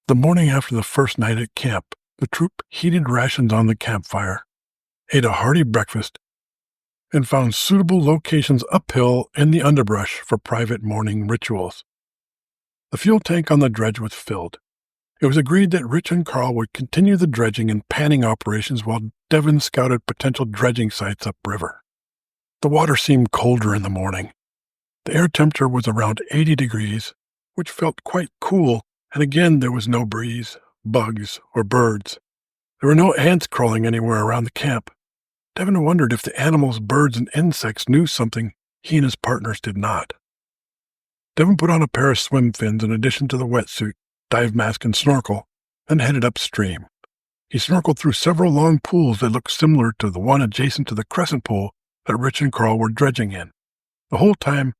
The morning after the first night at camp, the troop heated rations on the campfire, ate a hearty breakfast, and found suitable locations uphill in the underbrush for private morning rituals. The fuel tank on the dredge was filled. It was agreed that Rich and Carl would continue the dredging and panning operations while Devin scouted potential dredging sites upriver. The water seemed colder in the morning. The air temperature was around 80 degrees, which felt quite cool, and again there was no breeze, bugs, or birds. There were no ants crawling anywhere around the camp. Devin wondered if the animals, birds, and insects knew something he and his partners did not. Devin put on a pair of swim fins in addition to the wetsuit, dive mask, and snorkel, then headed upstream. He snorkeled through several long pools that looked similar to the one adjacent to the crescent pool that Rich and Carl were dredging in. The whole time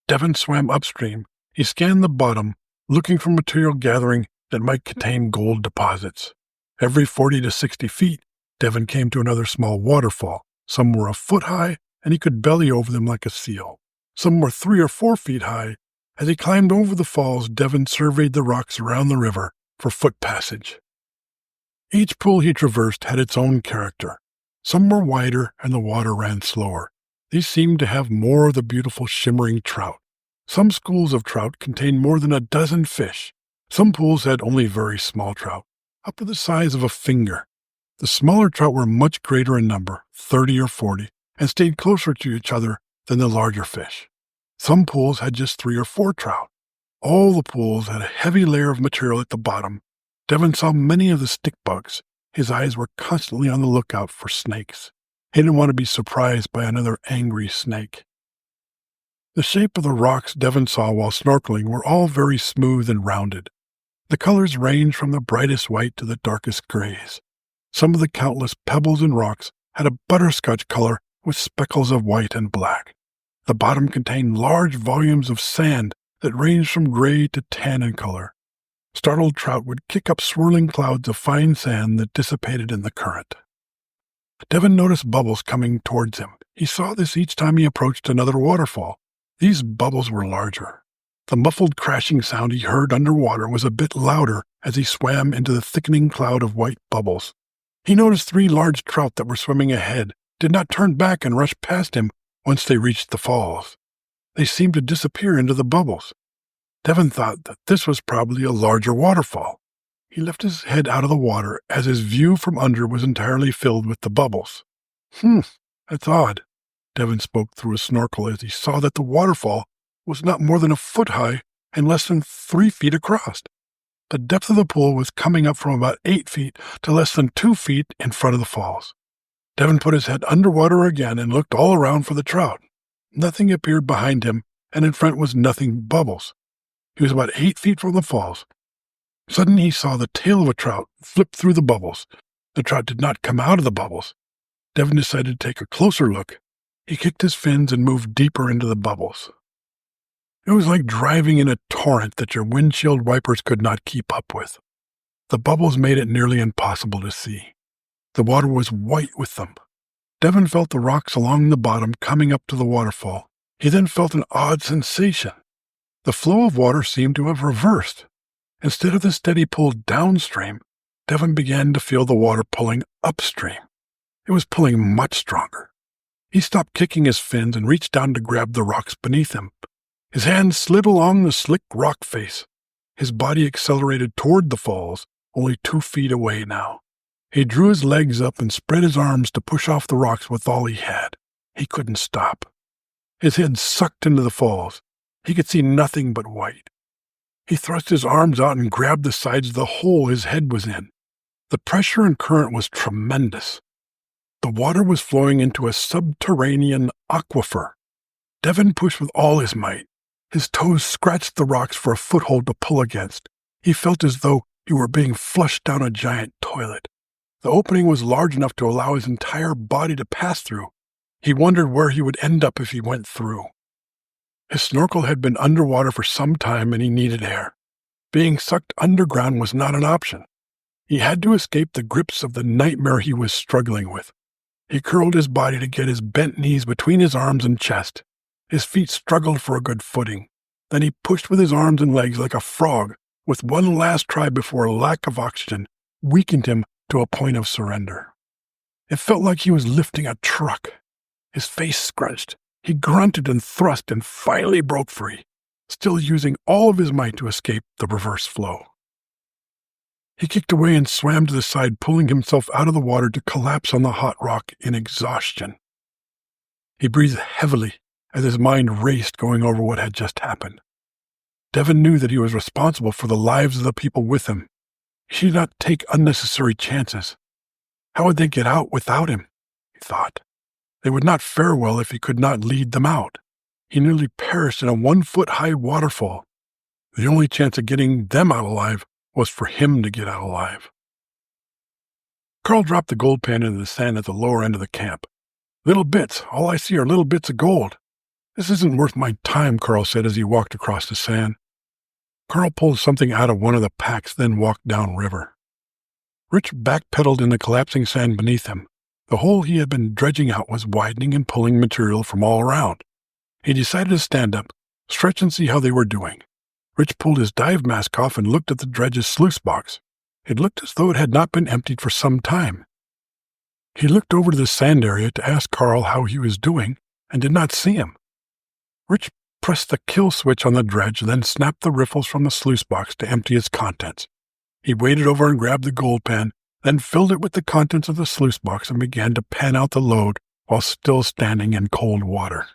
Devin swam upstream, he scanned the bottom, looking for material gathering that might contain gold deposits. Every 40 to 60 feet, Devin came to another small waterfall. Some were a foot high, and he could belly over them like a seal. Some were 3 or 4 feet high. As he climbed over the falls, Devin surveyed the rocks around the river for foot passage. Each pool he traversed had its own character. Some were wider, and the water ran slower. These seemed to have more of the beautiful shimmering trout. Some schools of trout contained more than a dozen fish. Some pools had only very small trout, up to the size of a finger. The smaller trout were much greater in number, 30 or 40, and stayed closer to each other than the larger fish. Some pools had just 3 or 4 trout. All the pools had a heavy layer of material at the bottom. Devin saw many of the stick bugs. His eyes were constantly on the lookout for snakes. He didn't want to be surprised by another angry snake. The shape of the rocks Devin saw while snorkeling were all very smooth and rounded. The colors ranged from the brightest white to the darkest grays. Some of the countless pebbles and rocks had a butterscotch color with speckles of white and black. The bottom contained large volumes of sand that ranged from gray to tan in color. Startled trout would kick up swirling clouds of fine sand that dissipated in the current. Devin noticed bubbles coming towards him. He saw this each time he approached another waterfall. These bubbles were larger. The muffled crashing sound he heard underwater was a bit louder as he swam into the thickening cloud of white bubbles. He noticed 3 large trout that were swimming ahead did not turn back and rush past him once they reached the falls. They seemed to disappear into the bubbles. Devin thought that this was probably a larger waterfall. He lifted his head out of the water as his view from under was entirely filled with the bubbles. That's odd. Devin spoke through his snorkel as he saw that the waterfall was not more than a foot high and less than 3 feet across. The depth of the pool was coming up from about 8 feet to less than 2 feet in front of the falls. Devin put his head underwater again and looked all around for the trout. Nothing appeared behind him, and in front was nothing but bubbles. He was about 8 feet from the falls. Suddenly he saw the tail of a trout flip through the bubbles. The trout did not come out of the bubbles. Devin decided to take a closer look. He kicked his fins and moved deeper into the bubbles. It was like driving in a torrent that your windshield wipers could not keep up with. The bubbles made it nearly impossible to see. The water was white with them. Devin felt the rocks along the bottom coming up to the waterfall. He then felt an odd sensation. The flow of water seemed to have reversed. Instead of the steady pull downstream, Devin began to feel the water pulling upstream. It was pulling much stronger. He stopped kicking his fins and reached down to grab the rocks beneath him. His hand slid along the slick rock face. His body accelerated toward the falls, only 2 feet away now. He drew his legs up and spread his arms to push off the rocks with all he had. He couldn't stop. His head sucked into the falls. He could see nothing but white. He thrust his arms out and grabbed the sides of the hole his head was in. The pressure and current was tremendous. The water was flowing into a subterranean aquifer. Devin pushed with all his might. His toes scratched the rocks for a foothold to pull against. He felt as though he were being flushed down a giant toilet. The opening was large enough to allow his entire body to pass through. He wondered where he would end up if he went through. His snorkel had been underwater for some time and he needed air. Being sucked underground was not an option. He had to escape the grips of the nightmare he was struggling with. He curled his body to get his bent knees between his arms and chest. His feet struggled for a good footing. Then he pushed with his arms and legs like a frog with one last try before a lack of oxygen weakened him to a point of surrender. It felt like he was lifting a truck. His face scrunched. He grunted and thrust and finally broke free, still using all of his might to escape the reverse flow. He kicked away and swam to the side, pulling himself out of the water to collapse on the hot rock in exhaustion. He breathed heavily as his mind raced, going over what had just happened. Devin knew that he was responsible for the lives of the people with him. He should not take unnecessary chances. How would they get out without him? He thought. They would not fare well if he could not lead them out. He nearly perished in a 1-foot-high waterfall. The only chance of getting them out alive was for him to get out alive. Carl dropped the gold pan into the sand at the lower end of the camp. Little bits. All I see are little bits of gold. This isn't worth my time, Carl said as he walked across the sand. Carl pulled something out of one of the packs, then walked downriver. Rich backpedaled in the collapsing sand beneath him. The hole he had been dredging out was widening and pulling material from all around. He decided to stand up, stretch and see how they were doing. Rich pulled his dive mask off and looked at the dredge's sluice box. It looked as though it had not been emptied for some time. He looked over to the sand area to ask Carl how he was doing and did not see him. Rich pressed the kill switch on the dredge, then snapped the riffles from the sluice box to empty its contents. He waded over and grabbed the gold pan, then filled it with the contents of the sluice box and began to pan out the load while still standing in cold water.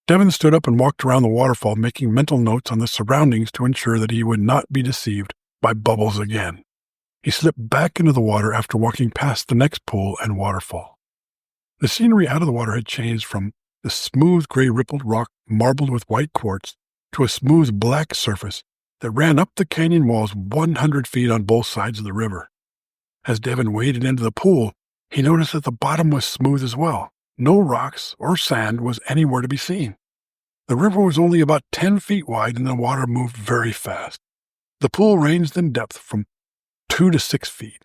Devin stood up and walked around the waterfall, making mental notes on the surroundings to ensure that he would not be deceived by bubbles again. He slipped back into the water after walking past the next pool and waterfall. The scenery out of the water had changed from the smooth gray rippled rock marbled with white quartz to a smooth black surface that ran up the canyon walls 100 feet on both sides of the river. As Devin waded into the pool, he noticed that the bottom was smooth as well. No rocks or sand was anywhere to be seen. The river was only about 10 feet wide and the water moved very fast. The pool ranged in depth from 2 to 6 feet.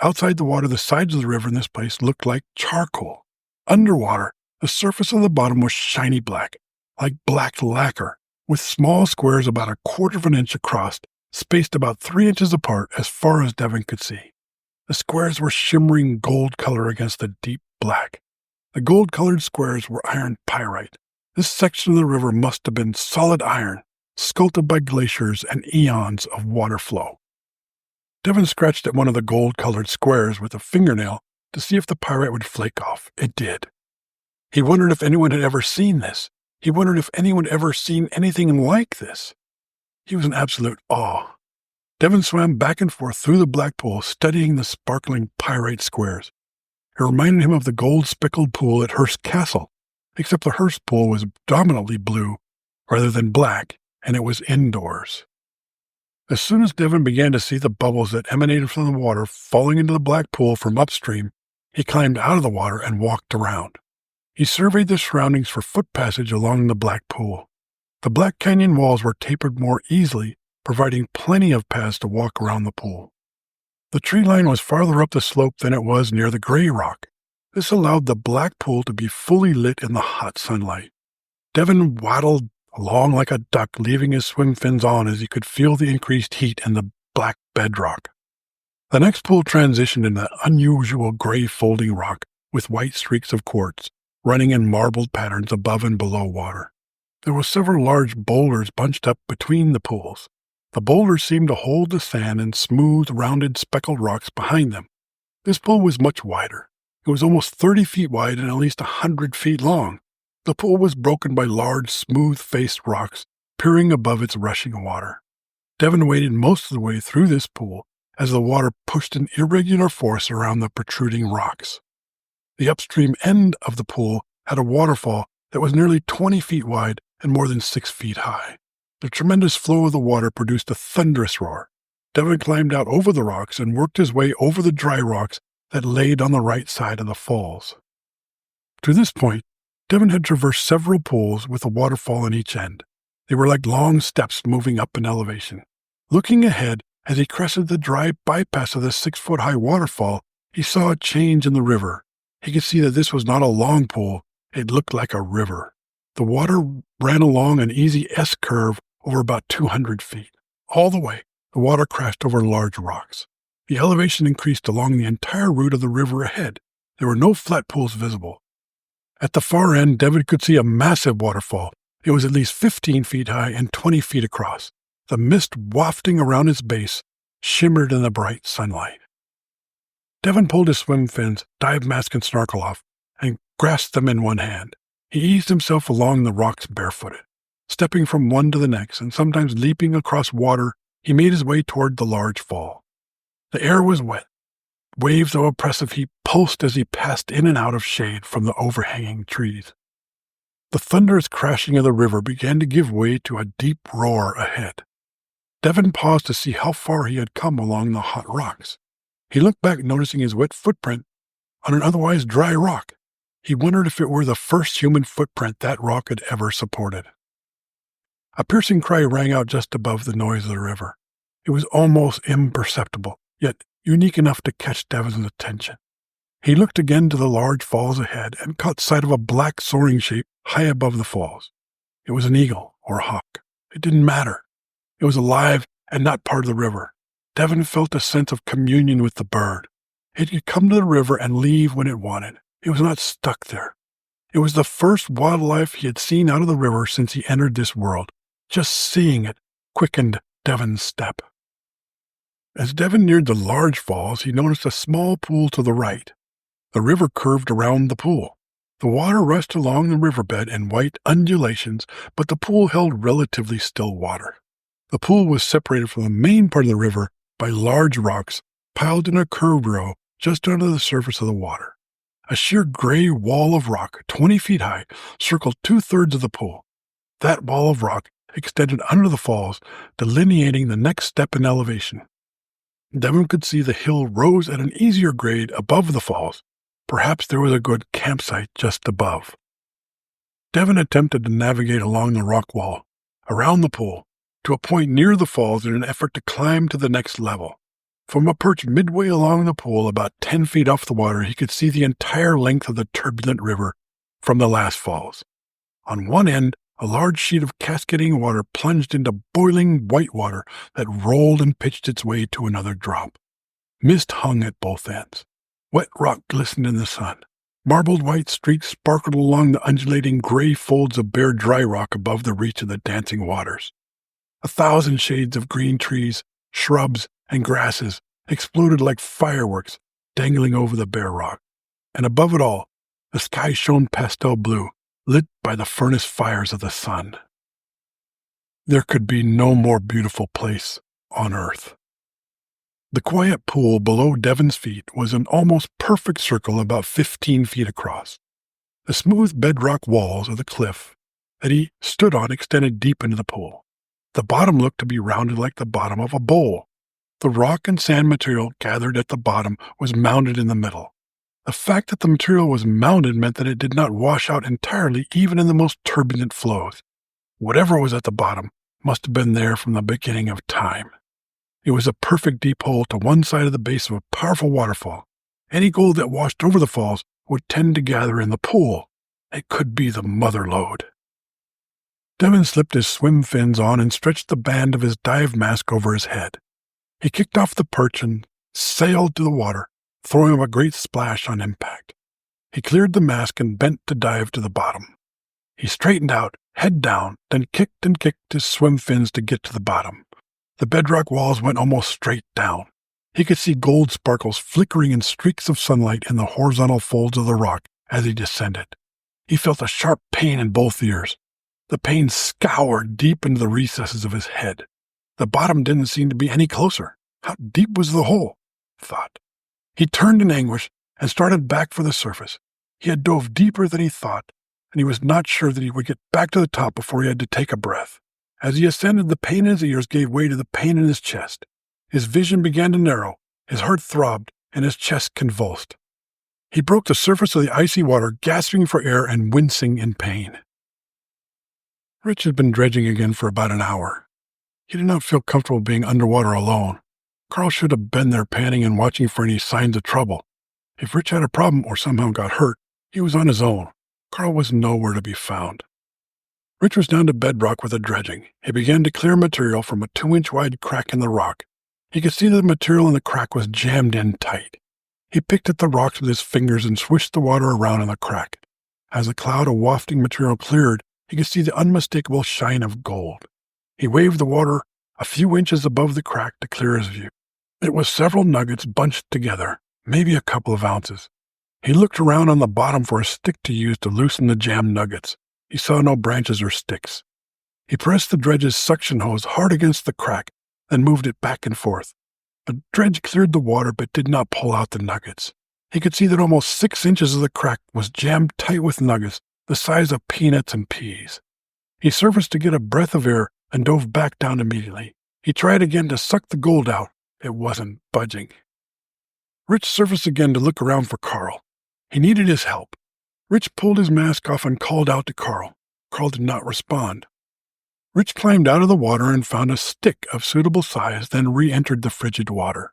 Outside the water, the sides of the river in this place looked like charcoal. Underwater, the surface of the bottom was shiny black, like black lacquer, with small squares about 1/4 of an inch across, spaced about 3 inches apart as far as Devin could see. The squares were shimmering gold color against the deep black. The gold-colored squares were iron pyrite. This section of the river must have been solid iron, sculpted by glaciers and eons of water flow. Devin scratched at one of the gold-colored squares with a fingernail to see if the pyrite would flake off. It did. He wondered if anyone had ever seen this. He wondered if anyone had ever seen anything like this. He was in absolute awe. Devin swam back and forth through the black pool, studying the sparkling pyrite squares. It reminded him of the gold-speckled pool at Hearst Castle, except the Hearst pool was dominantly blue rather than black, and it was indoors. As soon as Devin began to see the bubbles that emanated from the water falling into the black pool from upstream, he climbed out of the water and walked around. He surveyed the surroundings for foot passage along the black pool. The black canyon walls were tapered more easily, providing plenty of paths to walk around the pool. The tree line was farther up the slope than it was near the gray rock. This allowed the black pool to be fully lit in the hot sunlight. Devin waddled along like a duck, leaving his swim fins on as he could feel the increased heat in the black bedrock. The next pool transitioned into unusual gray folding rock with white streaks of quartz running in marbled patterns above and below water. There were several large boulders bunched up between the pools. The boulders seemed to hold the sand and smooth, rounded, speckled rocks behind them. This pool was much wider. It was almost 30 feet wide and at least 100 feet long. The pool was broken by large, smooth-faced rocks peering above its rushing water. Devin waded most of the way through this pool as the water pushed an irregular force around the protruding rocks. The upstream end of the pool had a waterfall that was nearly 20 feet wide and more than 6 feet high. The tremendous flow of the water produced a thunderous roar. Devin climbed out over the rocks and worked his way over the dry rocks that laid on the right side of the falls. To this point, Devin had traversed several pools with a waterfall on each end. They were like long steps moving up in elevation. Looking ahead, as he crested the dry bypass of the 6-foot-high waterfall, he saw a change in the river. He could see that this was not a long pool. It looked like a river. The water ran along an easy S-curve over about 200 feet. All the way, the water crashed over large rocks. The elevation increased along the entire route of the river ahead. There were no flat pools visible. At the far end, Devin could see a massive waterfall. It was at least 15 feet high and 20 feet across. The mist wafting around its base shimmered in the bright sunlight. Devin pulled his swim fins, dive mask, and snorkel off, and grasped them in one hand. He eased himself along the rocks barefooted. Stepping from one to the next and sometimes leaping across water, he made his way toward the large fall. The air was wet. Waves of oppressive heat pulsed as he passed in and out of shade from the overhanging trees. The thunderous crashing of the river began to give way to a deep roar ahead. Devin paused to see how far he had come along the hot rocks. He looked back, noticing his wet footprint on an otherwise dry rock. He wondered if it were the first human footprint that rock had ever supported. A piercing cry rang out just above the noise of the river. It was almost imperceptible, yet unique enough to catch Devin's attention. He looked again to the large falls ahead and caught sight of a black soaring shape high above the falls. It was an eagle or a hawk. It didn't matter. It was alive and not part of the river. Devin felt a sense of communion with the bird. It could come to the river and leave when it wanted. It was not stuck there. It was the first wildlife he had seen out of the river since he entered this world. Just seeing it quickened Devin's step. As Devin neared the large falls, he noticed a small pool to the right. The river curved around the pool. The water rushed along the riverbed in white undulations, but the pool held relatively still water. The pool was separated from the main part of the river by large rocks piled in a curved row just under the surface of the water. A sheer gray wall of rock, 20 feet high, circled 2/3 of the pool. That wall of rock extended under the falls, delineating the next step in elevation. Devin could see the hill rose at an easier grade above the falls. Perhaps there was a good campsite just above. Devin attempted to navigate along the rock wall, around the pool, to a point near the falls in an effort to climb to the next level. From a perch midway along the pool, about 10 feet off the water, he could see the entire length of the turbulent river from the last falls. On one end, a large sheet of cascading water plunged into boiling white water that rolled and pitched its way to another drop. Mist hung at both ends. Wet rock glistened in the sun. Marbled white streaks sparkled along the undulating gray folds of bare dry rock above the reach of the dancing waters. 1,000 shades of green trees, shrubs, and grasses exploded like fireworks dangling over the bare rock. And above it all, the sky shone pastel blue, lit by the furnace fires of the sun. There could be no more beautiful place on earth. The quiet pool below Devin's feet was an almost perfect circle about 15 feet across. The smooth bedrock walls of the cliff that he stood on extended deep into the pool. The bottom looked to be rounded like the bottom of a bowl. The rock and sand material gathered at the bottom was mounded in the middle. The fact that the material was mounded meant that it did not wash out entirely even in the most turbulent flows. Whatever was at the bottom must have been there from the beginning of time. It was a perfect deep hole to one side of the base of a powerful waterfall. Any gold that washed over the falls would tend to gather in the pool. It could be the mother lode. Devin slipped his swim fins on and stretched the band of his dive mask over his head. He kicked off the perch and sailed to the water, throwing up a great splash on impact. He cleared the mask and bent to dive to the bottom. He straightened out, head down, then kicked and kicked his swim fins to get to the bottom. The bedrock walls went almost straight down. He could see gold sparkles flickering in streaks of sunlight in the horizontal folds of the rock as he descended. He felt a sharp pain in both ears. The pain scoured deep into the recesses of his head. The bottom didn't seem to be any closer. How deep was the hole? Thought. He turned in anguish and started back for the surface. He had dove deeper than he thought, and he was not sure that he would get back to the top before he had to take a breath. As he ascended, the pain in his ears gave way to the pain in his chest. His vision began to narrow, his heart throbbed, and his chest convulsed. He broke the surface of the icy water, gasping for air and wincing in pain. Rich had been dredging again for about an hour. He did not feel comfortable being underwater alone. Carl should have been there panning and watching for any signs of trouble. If Rich had a problem or somehow got hurt, he was on his own. Carl was nowhere to be found. Rich was down to bedrock with the dredging. He began to clear material from a 2-inch wide crack in the rock. He could see that the material in the crack was jammed in tight. He picked at the rocks with his fingers and swished the water around in the crack. As the cloud of wafting material cleared, he could see the unmistakable shine of gold. He waved the water a few inches above the crack to clear his view. It was several nuggets bunched together, maybe a couple of ounces. He looked around on the bottom for a stick to use to loosen the jammed nuggets. He saw no branches or sticks. He pressed the dredge's suction hose hard against the crack, then moved it back and forth. The dredge cleared the water but did not pull out the nuggets. He could see that almost 6 inches of the crack was jammed tight with nuggets the size of peanuts and peas. He surfaced to get a breath of air and dove back down immediately. He tried again to suck the gold out. It wasn't budging. Rich surfaced again to look around for Carl. He needed his help. Rich pulled his mask off and called out to Carl. Carl did not respond. Rich climbed out of the water and found a stick of suitable size, then re-entered the frigid water.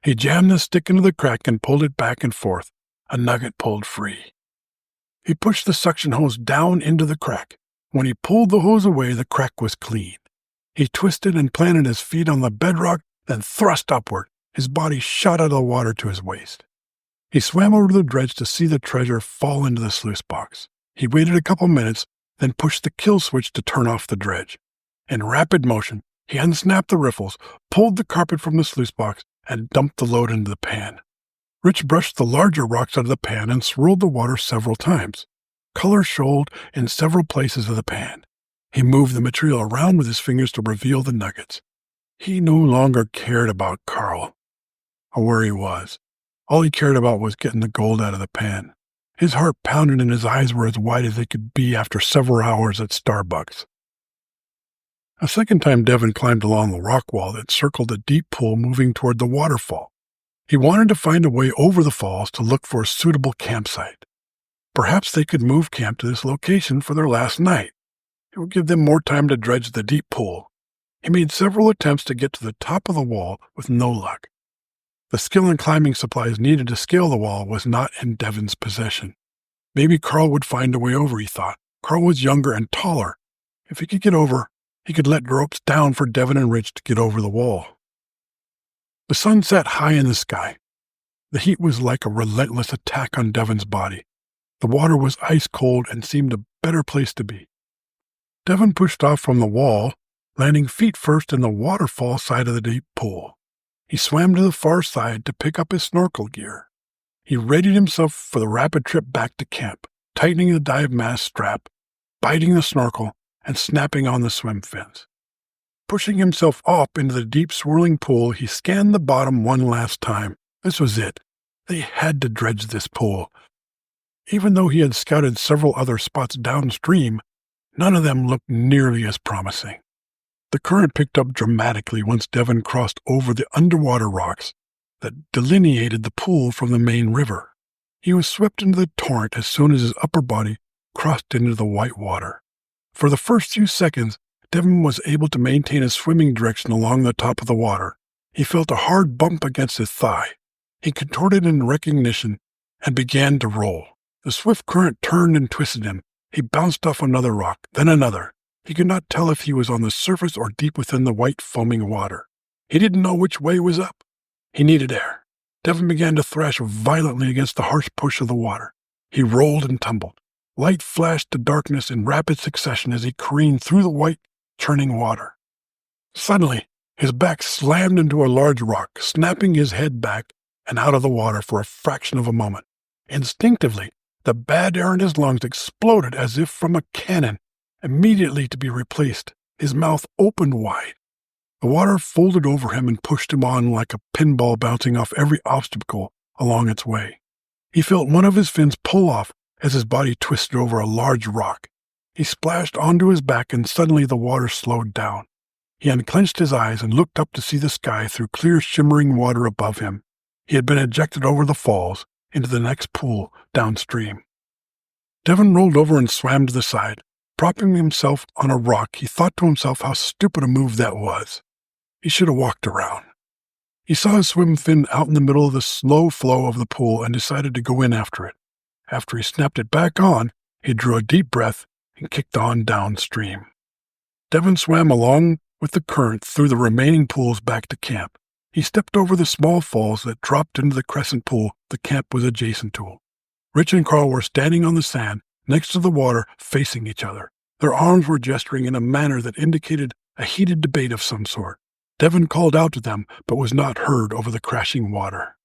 He jammed the stick into the crack and pulled it back and forth. A nugget pulled free. He pushed the suction hose down into the crack. When he pulled the hose away, the crack was clean. He twisted and planted his feet on the bedrock, then thrust upward. His body shot out of the water to his waist. He swam over to the dredge to see the treasure fall into the sluice box. He waited a couple minutes, then pushed the kill switch to turn off the dredge. In rapid motion, he unsnapped the riffles, pulled the carpet from the sluice box, and dumped the load into the pan. Rich brushed the larger rocks out of the pan and swirled the water several times. Color showed in several places of the pan. He moved the material around with his fingers to reveal the nuggets. He no longer cared about Carl, or where he was. All he cared about was getting the gold out of the pan. His heart pounded and his eyes were as wide as they could be after several hours at Starbucks. A second time Devin climbed along the rock wall that circled the deep pool moving toward the waterfall. He wanted to find a way over the falls to look for a suitable campsite. Perhaps they could move camp to this location for their last night. It would give them more time to dredge the deep pool. He made several attempts to get to the top of the wall with no luck. The skill and climbing supplies needed to scale the wall was not in Devin's possession. Maybe Carl would find a way over, he thought. Carl was younger and taller. If he could get over, he could let ropes down for Devin and Rich to get over the wall. The sun set high in the sky. The heat was like a relentless attack on Devin's body. The water was ice cold and seemed a better place to be. Devin pushed off from the wall, landing feet first in the waterfall side of the deep pool. He swam to the far side to pick up his snorkel gear. He readied himself for the rapid trip back to camp, tightening the dive mask strap, biting the snorkel, and snapping on the swim fins. Pushing himself up into the deep swirling pool, he scanned the bottom one last time. This was it. They had to dredge this pool. Even though he had scouted several other spots downstream, none of them looked nearly as promising. The current picked up dramatically once Devin crossed over the underwater rocks that delineated the pool from the main river. He was swept into the torrent as soon as his upper body crossed into the white water. For the first few seconds, Devin was able to maintain his swimming direction along the top of the water. He felt a hard bump against his thigh. He contorted in recognition and began to roll. The swift current turned and twisted him. He bounced off another rock, then another. He could not tell if he was on the surface or deep within the white foaming water. He didn't know which way was up. He needed air. Devin began to thrash violently against the harsh push of the water. He rolled and tumbled. Light flashed to darkness in rapid succession as he careened through the white, churning water. Suddenly, his back slammed into a large rock, snapping his head back and out of the water for a fraction of a moment. Instinctively, the bad air in his lungs exploded as if from a cannon, immediately to be replaced. His mouth opened wide. The water folded over him and pushed him on like a pinball bouncing off every obstacle along its way. He felt one of his fins pull off as his body twisted over a large rock. He splashed onto his back and suddenly the water slowed down. He unclenched his eyes and looked up to see the sky through clear shimmering water above him. He had been ejected over the falls into the next pool downstream. Devin rolled over and swam to the side. Propping himself on a rock, he thought to himself how stupid a move that was. He should have walked around. He saw his swim fin out in the middle of the slow flow of the pool and decided to go in after it. After he snapped it back on, he drew a deep breath and kicked on downstream. Devin swam along with the current through the remaining pools back to camp. He stepped over the small falls that dropped into the crescent pool the camp was adjacent to. Rich and Carl were standing on the sand next to the water, facing each other. Their arms were gesturing in a manner that indicated a heated debate of some sort. Devin called out to them, but was not heard over the crashing water.